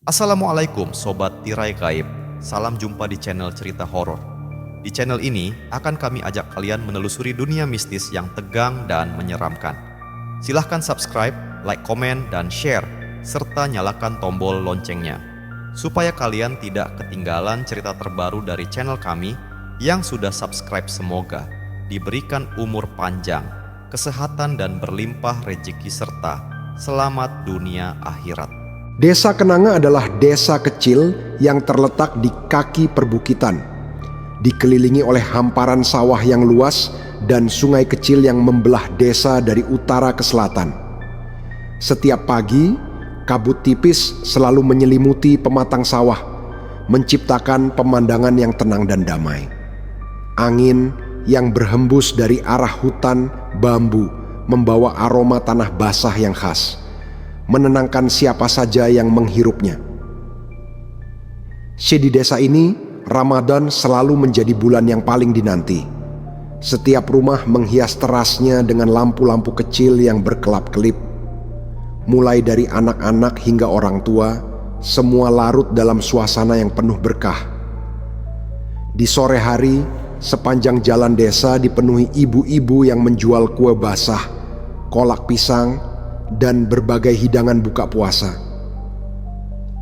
Assalamualaikum Sobat Tirai Gaib. Salam jumpa di channel cerita horor. Di channel ini akan kami ajak kalian menelusuri dunia mistis yang tegang dan menyeramkan. Silahkan subscribe, like, komen, dan share, serta nyalakan tombol loncengnya, supaya kalian tidak ketinggalan cerita terbaru dari channel kami. Yang sudah subscribe semoga diberikan umur panjang, kesehatan, dan berlimpah rezeki serta selamat dunia akhirat. Desa Kenanga adalah desa kecil yang terletak di kaki perbukitan, dikelilingi oleh hamparan sawah yang luas dan sungai kecil yang membelah desa dari utara ke selatan. Setiap pagi, kabut tipis selalu menyelimuti pematang sawah, menciptakan pemandangan yang tenang dan damai. Angin yang berhembus dari arah hutan bambu membawa aroma tanah basah yang khas, menenangkan siapa saja yang menghirupnya. Di desa ini, Ramadan selalu menjadi bulan yang paling dinanti. Setiap rumah menghias terasnya dengan lampu-lampu kecil yang berkelap-kelip. Mulai dari anak-anak hingga orang tua, semua larut dalam suasana yang penuh berkah. Di sore hari, sepanjang jalan desa dipenuhi ibu-ibu yang menjual kue basah, kolak pisang, dan berbagai hidangan buka puasa.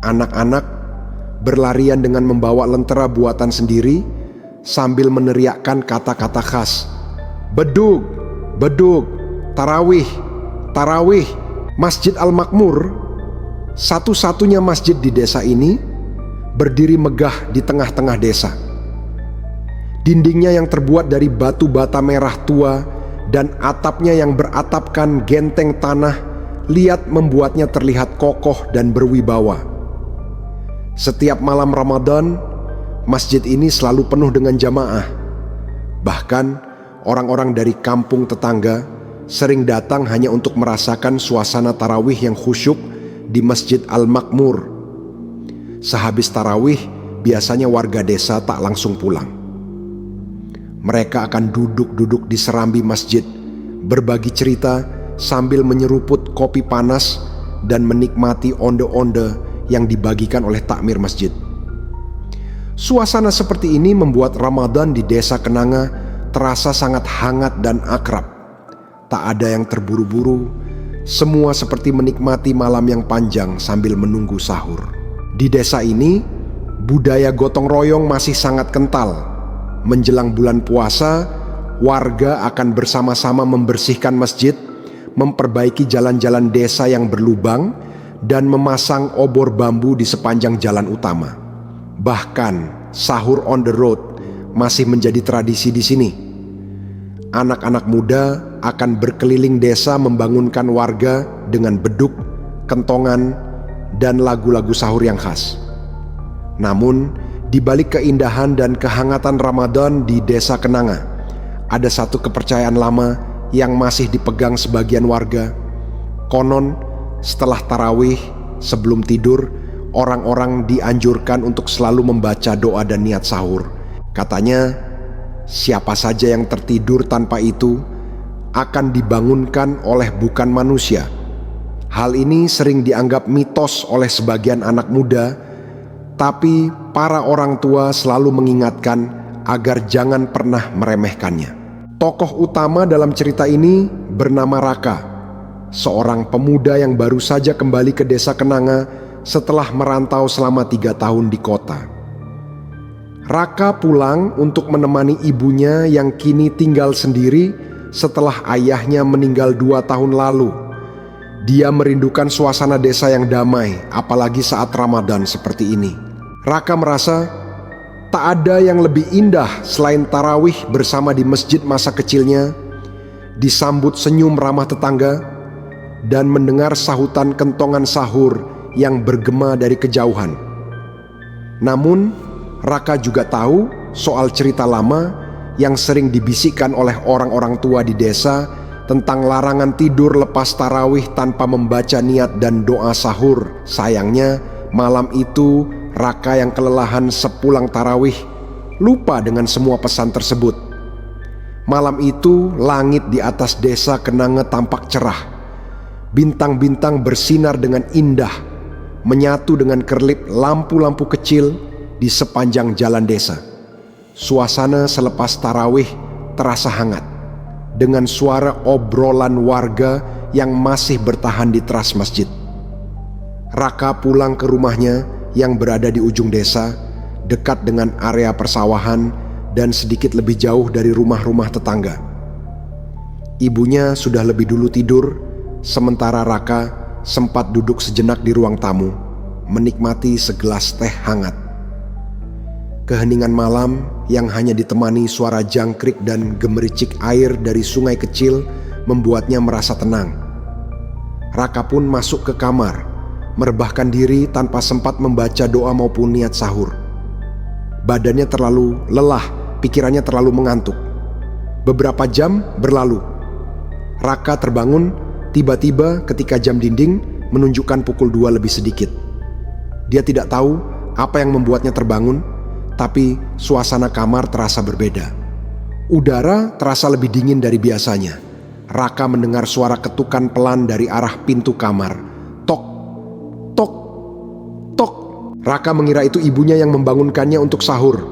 Anak-anak berlarian dengan membawa lentera buatan sendiri sambil meneriakkan kata-kata khas. Bedug, bedug, tarawih, tarawih. Masjid Al-Makmur, satu-satunya masjid di desa ini, berdiri megah di tengah-tengah desa. Dindingnya yang terbuat dari batu bata merah tua dan atapnya yang beratapkan genteng tanah liat membuatnya terlihat kokoh dan berwibawa. Setiap malam Ramadan, masjid ini selalu penuh dengan jamaah. Bahkan orang-orang dari kampung tetangga sering datang hanya untuk merasakan suasana tarawih yang khusyuk di Masjid Al-Makmur. Sehabis tarawih, biasanya warga desa tak langsung pulang. Mereka akan duduk-duduk di serambi masjid, berbagi cerita sambil menyeruput kopi panas dan menikmati onde-onde yang dibagikan oleh takmir masjid. Suasana seperti ini membuat Ramadan di desa Kenanga terasa sangat hangat dan akrab. Tak ada yang terburu-buru, semua seperti menikmati malam yang panjang sambil menunggu sahur. Di desa ini, budaya gotong royong masih sangat kental. Menjelang bulan puasa, warga akan bersama-sama membersihkan masjid, memperbaiki jalan-jalan desa yang berlubang, dan memasang obor bambu di sepanjang jalan utama. Bahkan sahur on the road masih menjadi tradisi di sini. Anak-anak muda akan berkeliling desa membangunkan warga dengan beduk, kentongan, dan lagu-lagu sahur yang khas. Namun, di balik keindahan dan kehangatan Ramadan di desa Kenanga, ada satu kepercayaan lama yang masih dipegang sebagian warga. Konon, setelah tarawih, sebelum tidur, orang-orang dianjurkan untuk selalu membaca doa dan niat sahur. Katanya, siapa saja yang tertidur tanpa itu akan dibangunkan oleh bukan manusia. Hal ini sering dianggap mitos oleh sebagian anak muda, tapi para orang tua selalu mengingatkan agar jangan pernah meremehkannya. Tokoh utama dalam cerita ini bernama Raka, seorang pemuda yang baru saja kembali ke desa Kenanga setelah merantau selama 3 tahun di kota. Raka pulang untuk menemani ibunya yang kini tinggal sendiri setelah ayahnya meninggal 2 tahun lalu. Dia merindukan suasana desa yang damai, apalagi saat Ramadan seperti ini. Raka merasa tak ada yang lebih indah selain tarawih bersama di masjid masa kecilnya, disambut senyum ramah tetangga, dan mendengar sahutan kentongan sahur yang bergema dari kejauhan. Namun, Raka juga tahu soal cerita lama yang sering dibisikkan oleh orang-orang tua di desa tentang larangan tidur lepas tarawih tanpa membaca niat dan doa sahur. Sayangnya, malam itu Raka yang kelelahan sepulang tarawih lupa dengan semua pesan tersebut. Malam itu langit di atas desa Kenanga tampak cerah. Bintang-bintang bersinar dengan indah, menyatu dengan kerlip lampu-lampu kecil di sepanjang jalan desa. Suasana selepas tarawih terasa hangat, dengan suara obrolan warga yang masih bertahan di teras masjid. Raka pulang ke rumahnya yang berada di ujung desa, dekat dengan area persawahan dan sedikit lebih jauh dari rumah-rumah tetangga. Ibunya sudah lebih dulu tidur, sementara Raka sempat duduk sejenak di ruang tamu, menikmati segelas teh hangat. Keheningan malam yang hanya ditemani suara jangkrik dan gemericik air dari sungai kecil membuatnya merasa tenang. Raka pun masuk ke kamar, merebahkan diri tanpa sempat membaca doa maupun niat sahur. Badannya terlalu lelah, pikirannya terlalu mengantuk. Beberapa jam berlalu. Raka terbangun tiba-tiba ketika jam dinding menunjukkan pukul 2 lebih sedikit. Dia tidak tahu apa yang membuatnya terbangun, tapi suasana kamar terasa berbeda. Udara terasa lebih dingin dari biasanya. Raka mendengar suara ketukan pelan dari arah pintu kamar. Tok, tok, tok. Raka mengira itu ibunya yang membangunkannya untuk sahur.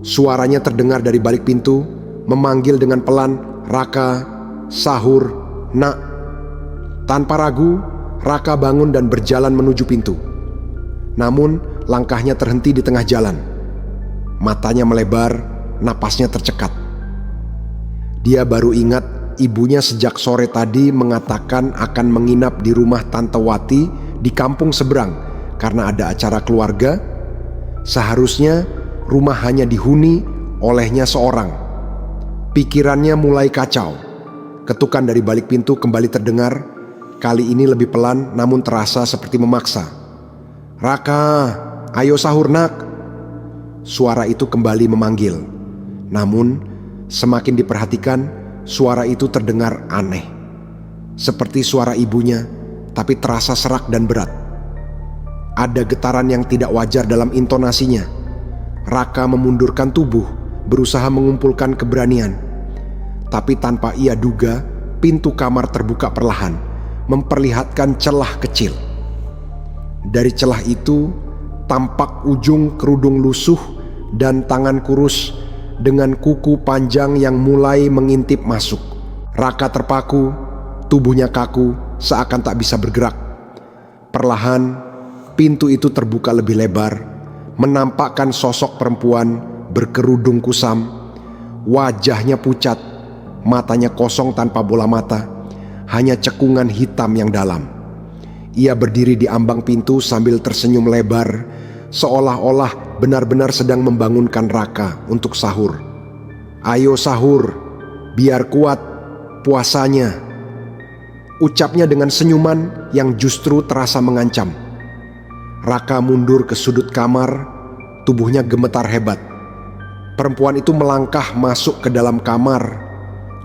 Suaranya terdengar dari balik pintu, memanggil dengan pelan, "Raka, sahur, nak." Tanpa ragu, Raka bangun dan berjalan menuju pintu. Namun, langkahnya terhenti di tengah jalan. Matanya melebar, napasnya tercekat. Dia baru ingat ibunya sejak sore tadi mengatakan akan menginap di rumah Tante Wati di kampung seberang karena ada acara keluarga. Seharusnya rumah hanya dihuni olehnya seorang. Pikirannya mulai kacau. Ketukan dari balik pintu kembali terdengar, kali ini lebih pelan namun terasa seperti memaksa. "Raka, ayo sahur nak." Suara itu kembali memanggil. Namun semakin diperhatikan, suara itu terdengar aneh. Seperti suara ibunya, tapi terasa serak dan berat. Ada getaran yang tidak wajar dalam intonasinya. Raka memundurkan tubuh, berusaha mengumpulkan keberanian. Tapi tanpa ia duga, pintu kamar terbuka perlahan, memperlihatkan celah kecil. Dari celah itu, tampak ujung kerudung lusuh dan tangan kurus dengan kuku panjang yang mulai mengintip masuk. Raka terpaku, tubuhnya kaku, seakan tak bisa bergerak. Perlahan, pintu itu terbuka lebih lebar, menampakkan sosok perempuan berkerudung kusam. Wajahnya pucat, matanya kosong tanpa bola mata, hanya cekungan hitam yang dalam. Ia berdiri di ambang pintu sambil tersenyum lebar, seolah-olah benar-benar sedang membangunkan Raka untuk sahur. "Ayo sahur, biar kuat puasanya," ucapnya dengan senyuman yang justru terasa mengancam. Raka mundur ke sudut kamar, tubuhnya gemetar hebat. Perempuan itu melangkah masuk ke dalam kamar.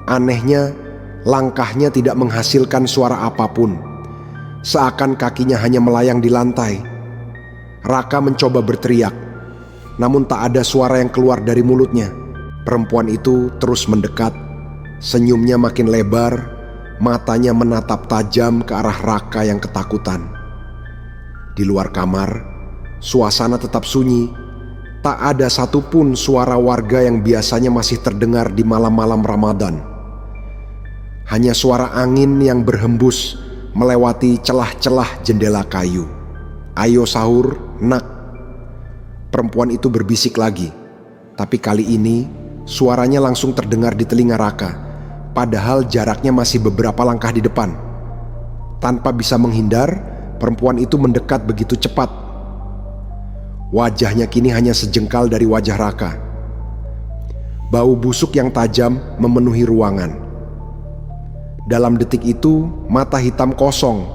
Anehnya, langkahnya tidak menghasilkan suara apapun, seakan kakinya hanya melayang di lantai. Raka mencoba berteriak, namun tak ada suara yang keluar dari mulutnya. Perempuan itu terus mendekat, senyumnya makin lebar, matanya menatap tajam ke arah Raka yang ketakutan. Di luar kamar, suasana tetap sunyi. Tak ada satupun suara warga yang biasanya masih terdengar di malam-malam Ramadan. Hanya suara angin yang berhembus melewati celah-celah jendela kayu. "Ayo sahur, nak." Perempuan itu berbisik lagi, tapi kali ini suaranya langsung terdengar di telinga Raka, padahal jaraknya masih beberapa langkah di depan. Tanpa bisa menghindar, perempuan itu mendekat begitu cepat. Wajahnya kini hanya sejengkal dari wajah Raka. Bau busuk yang tajam memenuhi ruangan. Dalam detik itu, mata hitam kosong.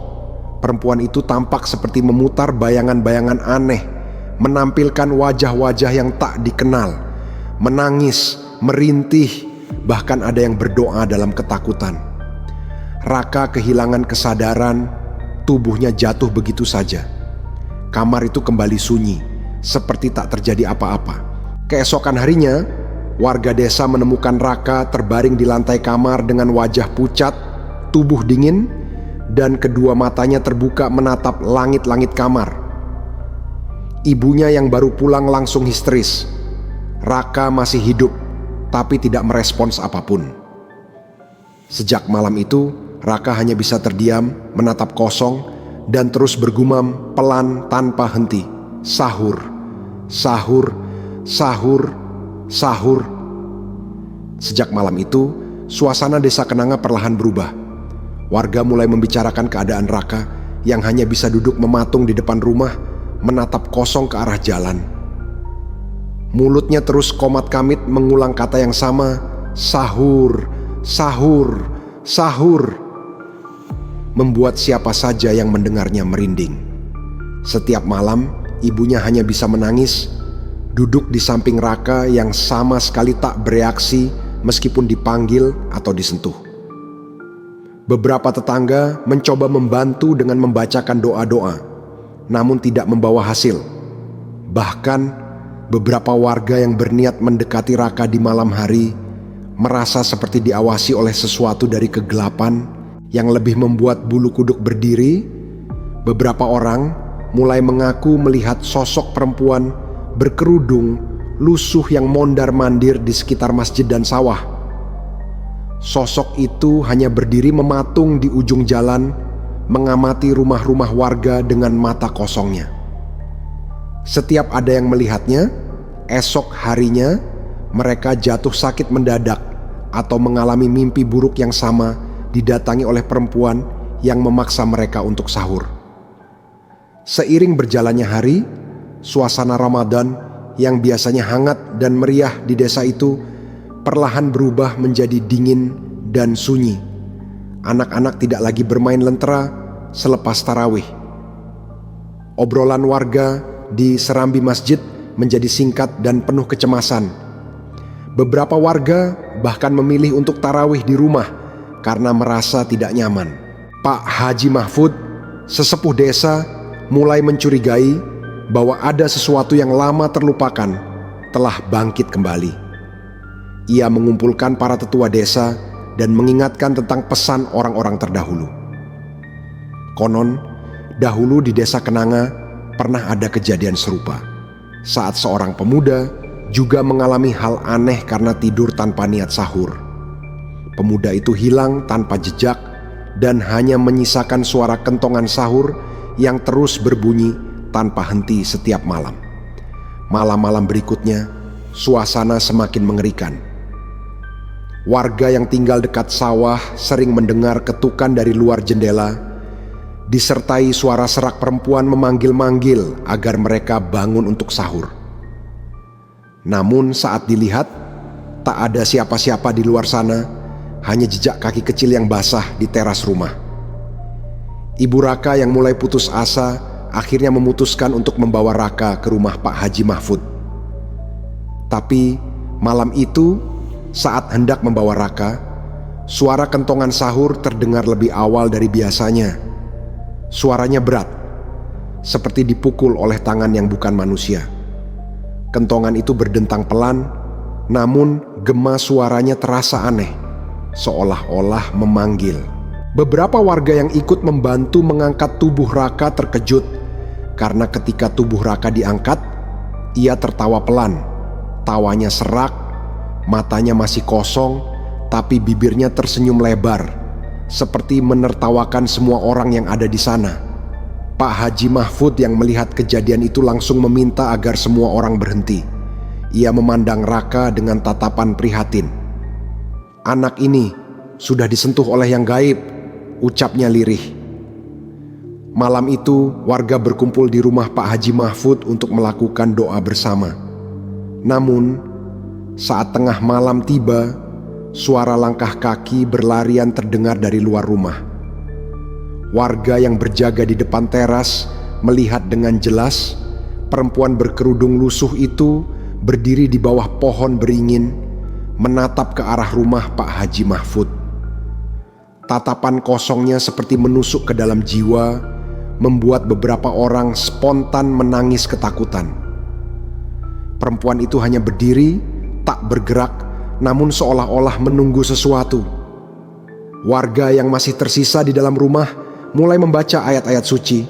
Perempuan itu tampak seperti memutar bayangan-bayangan aneh, menampilkan wajah-wajah yang tak dikenal, menangis, merintih, bahkan ada yang berdoa dalam ketakutan. Raka kehilangan kesadaran, tubuhnya jatuh begitu saja. Kamar itu kembali sunyi, seperti tak terjadi apa-apa. Keesokan harinya, warga desa menemukan Raka terbaring di lantai kamar dengan wajah pucat, tubuh dingin, dan kedua matanya terbuka menatap langit-langit kamar. Ibunya yang baru pulang langsung histeris. Raka masih hidup, tapi tidak merespons apapun. Sejak malam itu, Raka hanya bisa terdiam, menatap kosong, dan terus bergumam pelan tanpa henti. Sahur, sahur, sahur, sahur. Sejak malam itu, suasana desa Kenanga perlahan berubah. Warga mulai membicarakan keadaan Raka yang hanya bisa duduk mematung di depan rumah, menatap kosong ke arah jalan. Mulutnya terus komat-kamit mengulang kata yang sama, sahur, sahur, sahur. Membuat siapa saja yang mendengarnya merinding. Setiap malam, ibunya hanya bisa menangis, duduk di samping Raka yang sama sekali tak bereaksi meskipun dipanggil atau disentuh. Beberapa tetangga mencoba membantu dengan membacakan doa-doa, namun tidak membawa hasil. Bahkan beberapa warga yang berniat mendekati Raka di malam hari merasa seperti diawasi oleh sesuatu dari kegelapan yang lebih membuat bulu kuduk berdiri. Beberapa orang mulai mengaku melihat sosok perempuan berkerudung lusuh yang mondar-mandir di sekitar masjid dan sawah. Sosok itu hanya berdiri mematung di ujung jalan, mengamati rumah-rumah warga dengan mata kosongnya. Setiap ada yang melihatnya, esok harinya mereka jatuh sakit mendadak atau mengalami mimpi buruk yang sama, didatangi oleh perempuan yang memaksa mereka untuk sahur. Seiring berjalannya hari, suasana Ramadan yang biasanya hangat dan meriah di desa itu perlahan berubah menjadi dingin dan sunyi. Anak-anak tidak lagi bermain lentera selepas tarawih. Obrolan warga di serambi masjid menjadi singkat dan penuh kecemasan. Beberapa warga bahkan memilih untuk tarawih di rumah karena merasa tidak nyaman. Pak Haji Mahfud, sesepuh desa, mulai mencurigai bahwa ada sesuatu yang lama terlupakan telah bangkit kembali. Ia mengumpulkan para tetua desa dan mengingatkan tentang pesan orang-orang terdahulu. Konon, dahulu di desa Kenanga pernah ada kejadian serupa, saat seorang pemuda juga mengalami hal aneh karena tidur tanpa niat sahur. Pemuda itu hilang tanpa jejak dan hanya menyisakan suara kentongan sahur yang terus berbunyi tanpa henti setiap malam. Malam-malam berikutnya, suasana semakin mengerikan. Warga yang tinggal dekat sawah sering mendengar ketukan dari luar jendela, disertai suara serak perempuan memanggil-manggil agar mereka bangun untuk sahur. Namun saat dilihat, tak ada siapa-siapa di luar sana, hanya jejak kaki kecil yang basah di teras rumah. Ibu Raka yang mulai putus asa akhirnya memutuskan untuk membawa Raka ke rumah Pak Haji Mahfud. Tapi malam itu, saat hendak membawa Raka, suara kentongan sahur terdengar lebih awal dari biasanya. Suaranya berat, seperti dipukul oleh tangan yang bukan manusia. Kentongan itu berdentang pelan, namun gema suaranya terasa aneh, seolah-olah memanggil. Beberapa warga yang ikut membantu mengangkat tubuh Raka terkejut karena ketika tubuh Raka diangkat, ia tertawa pelan. Tawanya serak, matanya masih kosong, tapi bibirnya tersenyum lebar, seperti menertawakan semua orang yang ada di sana. Pak Haji Mahfud yang melihat kejadian itu langsung meminta agar semua orang berhenti. Ia memandang Raka dengan tatapan prihatin. "Anak ini sudah disentuh oleh yang gaib," ucapnya lirih. Malam itu warga berkumpul di rumah Pak Haji Mahfud untuk melakukan doa bersama. Namun saat tengah malam tiba, suara langkah kaki berlarian terdengar dari luar rumah. Warga yang berjaga di depan teras melihat dengan jelas perempuan berkerudung lusuh itu berdiri di bawah pohon beringin, menatap ke arah rumah Pak Haji Mahfud. Tatapan kosongnya seperti menusuk ke dalam jiwa, membuat beberapa orang spontan menangis ketakutan. Perempuan itu hanya berdiri, tak bergerak, namun seolah-olah menunggu sesuatu. Warga yang masih tersisa di dalam rumah mulai membaca ayat-ayat suci.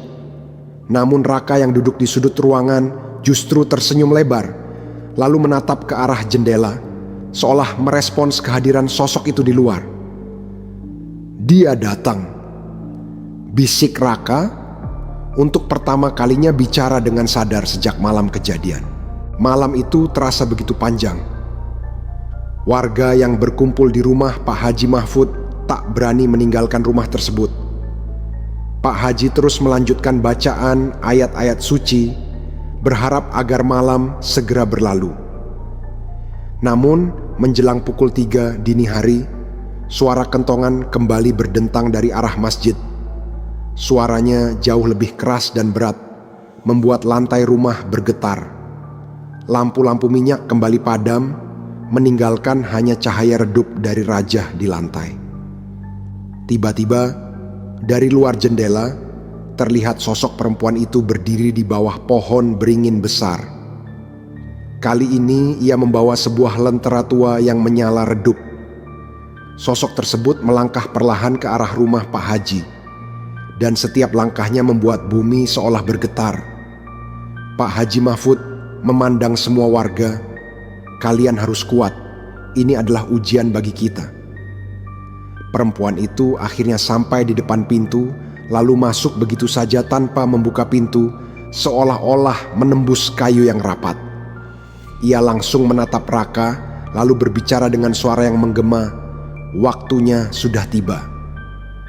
Namun Raka yang duduk di sudut ruangan justru tersenyum lebar, lalu menatap ke arah jendela, seolah merespons kehadiran sosok itu di luar. "Dia datang," bisik Raka, untuk pertama kalinya bicara dengan sadar sejak malam kejadian. Malam itu terasa begitu panjang. Warga yang berkumpul di rumah Pak Haji Mahfud tak berani meninggalkan rumah tersebut. Pak Haji terus melanjutkan bacaan ayat-ayat suci, berharap agar malam segera berlalu. Namun menjelang pukul 3 dini hari, suara kentongan kembali berdentang dari arah masjid. Suaranya jauh lebih keras dan berat, membuat lantai rumah bergetar. Lampu-lampu minyak kembali padam, meninggalkan hanya cahaya redup dari rajah di lantai. Tiba-tiba, dari luar jendela, terlihat sosok perempuan itu berdiri di bawah pohon beringin besar. Kali ini ia membawa sebuah lentera tua yang menyala redup. Sosok tersebut melangkah perlahan ke arah rumah Pak Haji, dan setiap langkahnya membuat bumi seolah bergetar. Pak Haji Mahfud memandang semua warga. "Kalian harus kuat, ini adalah ujian bagi kita." Perempuan itu akhirnya sampai di depan pintu, lalu masuk begitu saja tanpa membuka pintu, seolah-olah menembus kayu yang rapat. Ia langsung menatap Raka, lalu berbicara dengan suara yang menggema, "Waktunya sudah tiba."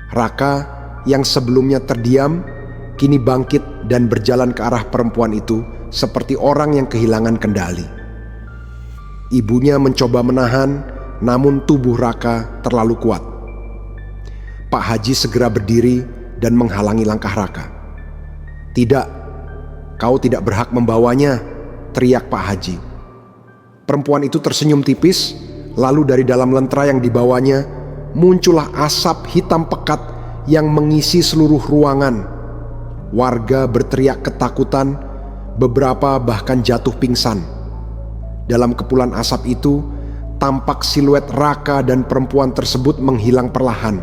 Raka yang sebelumnya terdiam, kini bangkit dan berjalan ke arah perempuan itu seperti orang yang kehilangan kendali. Ibunya mencoba menahan, namun tubuh Raka terlalu kuat. Pak Haji segera berdiri dan menghalangi langkah Raka. "Tidak, kau tidak berhak membawanya," teriak Pak Haji. Perempuan itu tersenyum tipis, lalu dari dalam lentera yang dibawanya muncullah asap hitam pekat yang mengisi seluruh ruangan. Warga berteriak ketakutan, beberapa bahkan jatuh pingsan. Dalam kepulan asap itu, tampak siluet Raka dan perempuan tersebut menghilang perlahan.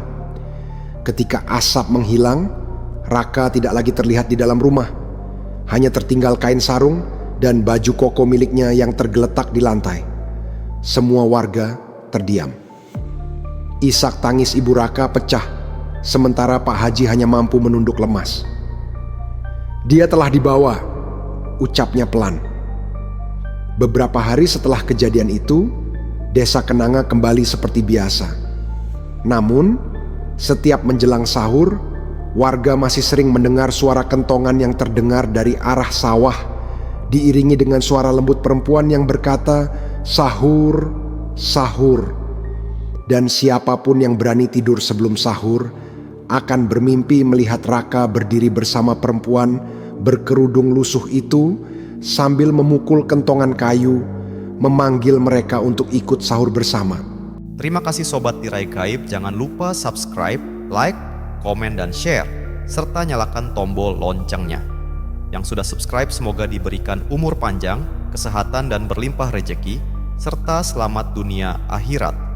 Ketika asap menghilang, Raka tidak lagi terlihat di dalam rumah. Hanya tertinggal kain sarung dan baju koko miliknya yang tergeletak di lantai. Semua warga terdiam. Isak tangis ibu Raka pecah, sementara Pak Haji hanya mampu menunduk lemas. "Dia telah dibawa," ucapnya pelan. Beberapa hari setelah kejadian itu, Desa Kenanga kembali seperti biasa. Namun, setiap menjelang sahur, warga masih sering mendengar suara kentongan yang terdengar dari arah sawah, diiringi dengan suara lembut perempuan yang berkata, "Sahur, sahur." Dan siapapun yang berani tidur sebelum sahur akan bermimpi melihat Raka berdiri bersama perempuan berkerudung lusuh itu sambil memukul kentongan kayu, memanggil mereka untuk ikut sahur bersama. Terima kasih Sobat Tirai Gaib, jangan lupa subscribe, like, komen, dan share, serta nyalakan tombol loncengnya. Yang sudah subscribe semoga diberikan umur panjang, kesehatan, dan berlimpah rejeki, serta selamat dunia akhirat.